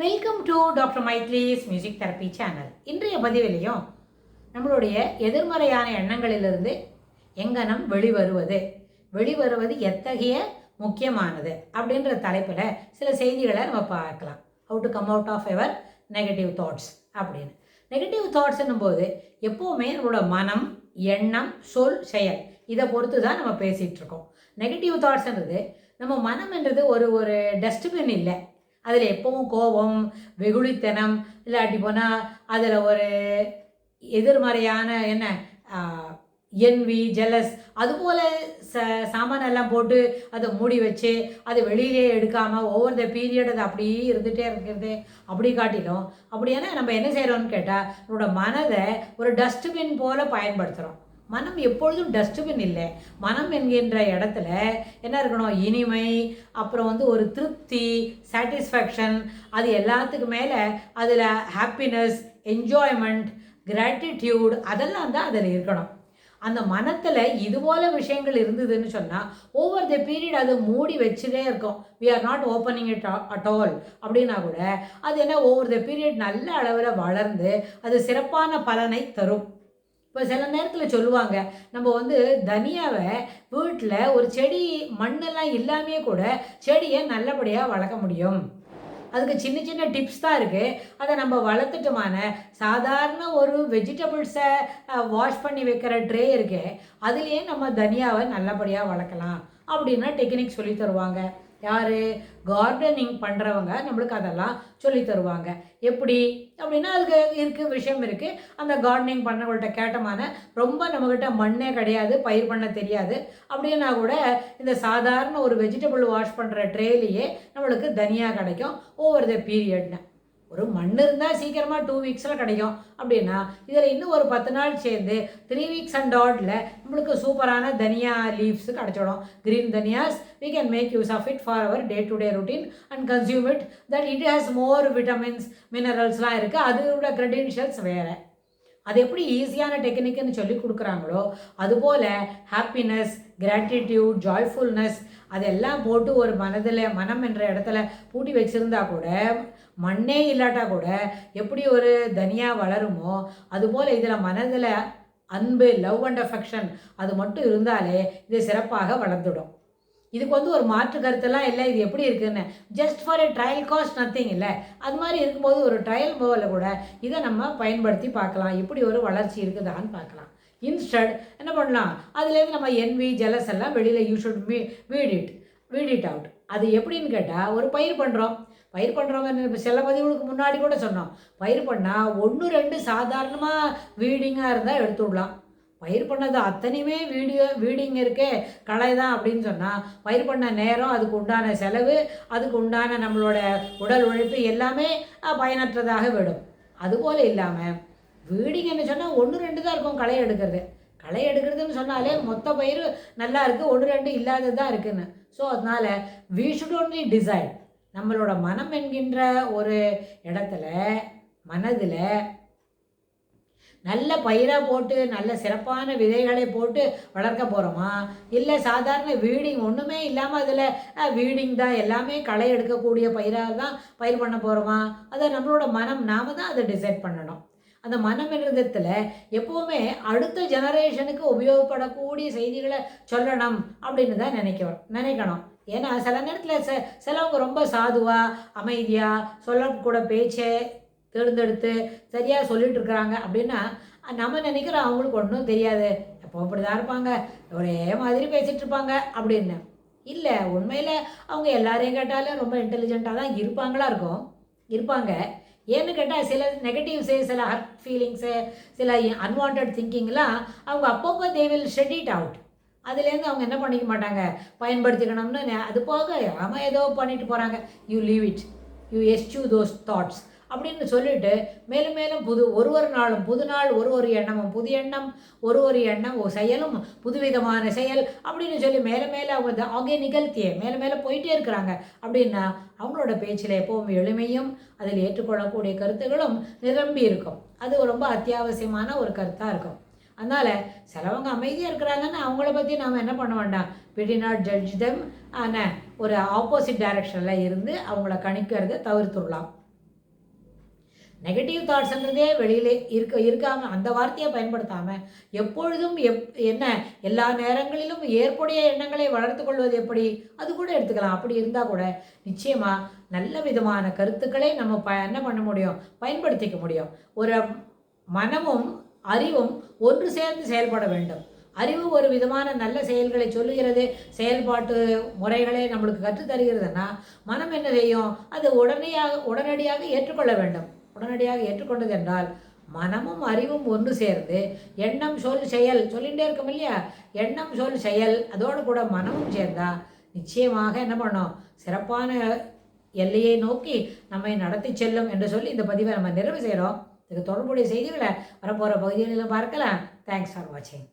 Welcome to doctor Maitri's music therapy channel. இன்றைய பதிவிலையும் நம்மளுடைய எதிர்மறையான எண்ணங்களிலிருந்து எங்கனம் வெளிவருவது எத்தகைய முக்கியமானது அப்படின்ற தலைப்பில் சில செய்திகளை நம்ம பார்க்கலாம். How to come out of ever negative thoughts அப்படின்னு. நெகட்டிவ் தாட்ஸ்ன்னும் போது எப்போவுமே நம்மளோட மனம், எண்ணம், சொல், செயல் இதை பொறுத்து தான் நம்ம பேசிகிட்டு இருக்கோம். நெகட்டிவ் தாட்ஸ்ன்றது நம்ம மனம்ன்றது ஒரு டஸ்ட்பின் இல்லை. அதில் எப்பவும் கோபம், வெகுளித்தனம், இல்லாட்டி போனால் அதில் ஒரு எதிர்மறையான என்வி, ஜெலஸ் அதுபோல் சாமானெல்லாம் போட்டு அதை மூடி வச்சு அதை வெளியிலே எடுக்காமல் ஓவர் த பீரியட் அது அப்படியே இருந்துகிட்டே இருக்கிறது. அப்படி காட்டிலும் அப்படின்னா நம்ம என்ன செய்கிறோம்னு கேட்டால் நம்மளோட மனதை ஒரு டஸ்ட்பின் போல் பயன்படுத்துகிறோம். மனம் எப்பொழுதும் டஸ்ட்பின் இல்லை. மனம் என்கின்ற இடத்துல என்ன இருக்கணும்? இனிமை, அப்புறம் ஒரு திருப்தி, சாட்டிஸ்ஃபேக்ஷன், அது எல்லாத்துக்கு மேலே அதில் ஹாப்பினஸ், என்ஜாய்மெண்ட், கிராட்டிடியூட் அதெல்லாம் தான் அதில் இருக்கணும். அந்த மனத்தில் இதுபோல் விஷயங்கள் இருந்ததுன்னு சொன்னால் ஓவர் த பீரியட் அது மூடி வச்சுட்டே இருக்கும். We are not opening it at all அப்படின்னா கூட அது என்ன ஓவர் த பீரியட் நல்ல அளவில் வளர்ந்து அது சிறப்பான பலனை தரும். இப்போ சில நேரத்தில் சொல்லுவாங்க, நம்ம தனியாவை வீட்டில் ஒரு செடி மண்ணெல்லாம் இல்லாமையே கூட செடியை நல்லபடியாக வளர்க்க முடியும். அதுக்கு சின்ன சின்ன டிப்ஸ் தான் இருக்குது. அதை நம்ம வளர்த்துட்டோமான சாதாரண ஒரு வெஜிடபிள்ஸை வாஷ் பண்ணி வைக்கிற ட்ரே இருக்கு, அதுலேயே நம்ம தனியாவை நல்லபடியாக வளர்க்கலாம் அப்படின்னா டெக்னிக் சொல்லி தருவாங்க. யார்? கார்டனிங் பண்ணுறவங்க நம்மளுக்கு அதெல்லாம் சொல்லி தருவாங்க. எப்படி அப்படின்னா அதுக்கு விஷயம் இருக்குது. அந்த கார்டனிங் பண்ணவங்கள்ட்ட கேட்டமான ரொம்ப நம்மக்கிட்ட மண்ணே கிடையாது, பயிர் பண்ண தெரியாது அப்படின்னா கூட இந்த சாதாரண ஒரு வெஜிடபிள் வாஷ் பண்ணுற ட்ரேலேயே நம்மளுக்கு தனியாக கிடைக்கும். ஓவர் த பீரியட்னு ஒரு மண் இருந்தால் சீக்கிரமாக 2 வீக்ஸில் கிடைக்கும். அப்படின்னா இதில் இன்னும் ஒரு 10 நாள் சேர்ந்து 3 வீக்ஸ் அண்ட் ஆட்ல நம்மளுக்கு சூப்பரான தனியா லீவ்ஸ் கிடச்சிடும். க்ரீன் தனியாஸ் we can make use of it for our day-to-day routine and consume it. That it has more vitamins, mineralsலாம் இருக்குது. அதோட credentials வேறு. அது எப்படி ஈஸியான டெக்னிக்குன்னு சொல்லி கொடுக்குறாங்களோ அதுபோல் ஹாப்பினஸ், கிராட்டிடியூட், ஜாய்ஃபுல்னஸ் அதெல்லாம் போட்டு ஒரு மனம் என்ற இடத்துல பூட்டி வச்சுருந்தா கூட, மண்ணே இல்லாட்டா கூட எப்படி ஒரு தனியாக வளருமோ அதுபோல் இதில் மனதில் அன்பு, லவ் அண்ட் அஃபெக்ஷன் அது மட்டும் இருந்தாலே இது சிறப்பாக வளர்ந்துடும். இதுக்கு ஒரு மாற்று கருத்தெல்லாம் இல்லை. இது எப்படி இருக்குன்னு just for a trial cost nothing இல்லை. அது மாதிரி இருக்கும்போது ஒரு ட்ரையல் போல கூட இதை நம்ம பயன்படுத்தி பார்க்கலாம். இப்படி ஒரு வளர்ச்சி இருக்குதான்னு பார்க்கலாம். இன்ஸ்டட் என்ன பண்ணலாம்? அதுலேருந்து நம்ம என்வி, ஜெலஸ் எல்லாம் வெளியில் யூ ஷுட் வீட் இட் அவுட். அது எப்படின்னு கேட்டால், ஒரு பயிர் பண்ணுறவங்க சில பதிவுகளுக்கு முன்னாடி கூட சொன்னோம், பயிர் பண்ணால் 1-2 சாதாரணமாக வீடிங்காக இருந்தால் எடுத்து விடலாம். பயிர் பண்ணது அத்தனையுமே வீடிங் இருக்கே, களை தான் அப்படின்னு சொன்னால் பயிர் பண்ண நேரம், அதுக்கு உண்டான செலவு, அதுக்கு உண்டான நம்மளோட உடல் உழைப்பு எல்லாமே பயனற்றதாக விடும். அதுபோல் இல்லாமல் வீடிங்னு சொன்னால் 1-2 தான் இருக்கும் களை எடுக்கிறதுன்னு சொன்னாலே மொத்த பயிர் நல்லா இருக்குது, 1-2 இல்லாதது தான் இருக்குன்னு. ஸோ அதனால் வி ஷுட் ஒன்லி டிசைட். நம்மளோட மனம் என்கின்ற ஒரு இடத்துல மனதில் நல்ல பயிராக போட்டு நல்ல சிறப்பான விதைகளை போட்டு வளர்க்க போகிறோமா, இல்லை சாதாரண வீடிங் ஒன்றுமே இல்லாமல் அதில் வீடிங் தான் எல்லாமே களை எடுக்கக்கூடிய பயிராக தான் பயிர் பண்ண போகிறோமா? அதை நம்மளோட மனம், நாம தான் அதை டிசைட் பண்ணணும். அந்த மனம் என்ற விதத்தில் எப்போவுமே அடுத்த ஜெனரேஷனுக்கு உபயோகப்படக்கூடிய செய்திகளை சொல்லணும் அப்படின்னு தான் நினைக்கணும். ஏன்னா சில நேரத்தில் சிலவங்க ரொம்ப சாதுவாக அமைதியாக சொல்லக்கூட பேச்சை தேர்ந்தெடுத்து சரியாக சொல்லிட்டு இருக்கிறாங்க அப்படின்னா நம்ம நினைக்கிறோம் அவங்களுக்கு ஒன்றும் தெரியாது, எப்போ அப்படி தான் இருப்பாங்க, ஒரே மாதிரி பேசிகிட்டு இருப்பாங்க அப்படின்னு. இல்லை, உண்மையில் அவங்க எல்லாரையும் கேட்டாலும் ரொம்ப இன்டெலிஜென்ட்டாக தான் இருப்பாங்க. ஏன்னு கேட்டால் சில நெகட்டிவ்ஸு, சில ஹர்ட் ஃபீலிங்ஸு, சில அன்வான்ட் திங்கிங்லாம் அவங்க அப்பப்போ they will shed it out. அதுலேருந்து அவங்க என்ன பண்ணிக்க மாட்டாங்க, பயன்படுத்திக்கணும்னு. அது போக அவன் ஏதோ பண்ணிட்டு போகிறாங்க, you leave it, you eschew those thoughts அப்படின்னு சொல்லிட்டு மேலும் மேலும் ஒரு நாளும் புது நாள், ஒரு எண்ணமும் புது எண்ணம், ஒரு எண்ணம் செயலும் புதுவிதமான செயல் அப்படின்னு சொல்லி மேலே அவங்க ஆகே நிகழ்த்தியே மேலே போயிட்டே இருக்கிறாங்க. அப்படின்னா அவங்களோட பேச்சில் எப்போவும் எளிமையும் அதில் ஏற்றுக்கொள்ளக்கூடிய கருத்துகளும் நிரம்பி இருக்கும். அது ரொம்ப அத்தியாவசியமான ஒரு கருத்தாக இருக்கும். அதனால் சிலவங்க அமைதியாக இருக்கிறாங்கன்னு அவங்கள பற்றி நாம் என்ன பண்ண வேண்டாம், we did not judge them. ஆனால் ஒரு ஆப்போசிட் டைரக்ஷனில் இருந்து அவங்கள கணிக்கிறத தவிர்த்துடலாம். நெகட்டிவ் தாட்ஸ்ன்றதே வெளியிலே இருக்காமல் அந்த வார்த்தையை பயன்படுத்தாமல் எப்பொழுதும் என்ன எல்லா நேரங்களிலும் ஏற்புடைய எண்ணங்களை வளர்த்து கொள்வது எப்படி அது கூட எடுத்துக்கலாம். அப்படி இருந்தால் கூட நிச்சயமாக நல்ல விதமான கருத்துக்களை நம்ம என்ன பண்ண முடியும், பயன்படுத்திக்க முடியும். ஒரு மனமும் அறிவும் ஒன்று சேர்ந்து செயல்பட வேண்டும். அறிவு ஒரு விதமான நல்ல செயல்களை சொல்லுகிறது, செயல்பாட்டு முறைகளை நம்மளுக்கு கற்றுத்தருகிறதுனா மனம் என்ன செய்யும், அது உடனடியாக ஏற்றுக்கொள்ள வேண்டும். உடனடியாக ஏற்றுக்கொண்டது என்றால் மனமும் அறிவும் ஒன்று சேர்ந்து எண்ணம் சொல் செயல் சொல்லிகிட்டே இருக்கும் இல்லையா, எண்ணம் சொல் செயல் அதோடு கூட மனமும் சேர்ந்தா நிச்சயமாக என்ன பண்ணோம், சிறப்பான எல்லையை நோக்கி நம்மை நடத்தி செல்லும் என்று சொல்லி இந்த பதிவை நம்ம நிறைவு செய்கிறோம். இதுக்கு தொடர்புடைய செய்திகளை வரப்போகிற பகுதிகளிலும் பார்க்கலாம். தேங்க்ஸ் ஃபார் வாட்சிங்.